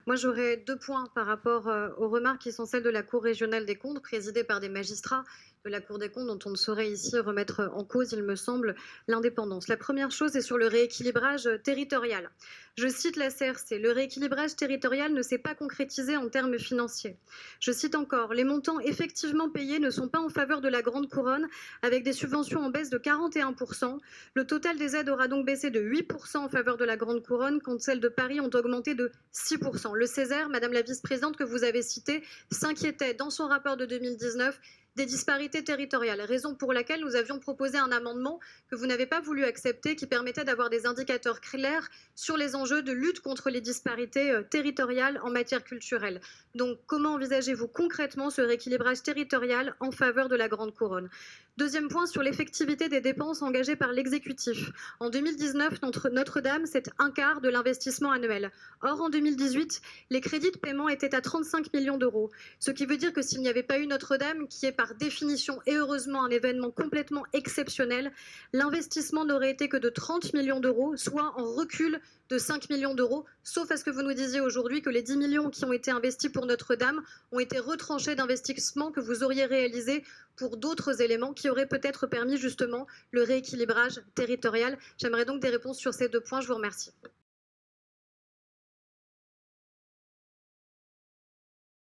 Moi, j'aurais 2 points par rapport, aux remarques qui sont celles de la Cour régionale des comptes, présidée par des magistrats de la Cour des comptes, dont on ne saurait ici remettre en cause, il me semble, l'indépendance. La première chose est sur le rééquilibrage, territorial. Je cite la CRC: «Le rééquilibrage territorial ne s'est pas concrétisé en termes financiers». Je cite encore: «Les montants effectivement payés ne sont pas en faveur de la grande couronne, avec des subventions en baisse de 41 %. Le total des aides aura donc baissé de 8 % en faveur de la grande couronne, quand celles de Paris ont augmenté de 6 %. Le Césaire, Madame la vice-présidente, que vous avez cité, s'inquiétait dans son rapport de 2019 des disparités territoriales, raison pour laquelle nous avions proposé un amendement que vous n'avez pas voulu accepter, qui permettait d'avoir des indicateurs clairs sur les enjeux de lutte contre les disparités territoriales en matière culturelle. Donc, comment envisagez-vous concrètement ce rééquilibrage territorial en faveur de la grande couronne? Deuxième point, sur l'effectivité des dépenses engagées par l'exécutif. En 2019, Notre-Dame, c'est un quart de l'investissement annuel. Or, en 2018, les crédits de paiement étaient à 35 millions d'euros. Ce qui veut dire que s'il n'y avait pas eu Notre-Dame, qui est par définition et heureusement un événement complètement exceptionnel, l'investissement n'aurait été que de 30 millions d'euros, soit en recul de 5 millions d'euros, sauf à ce que vous nous disiez aujourd'hui que les 10 millions qui ont été investis pour Notre-Dame ont été retranchés d'investissements que vous auriez réalisés pour d'autres éléments qui auraient peut-être permis justement le rééquilibrage territorial. J'aimerais donc des réponses sur ces 2 points. Je vous remercie.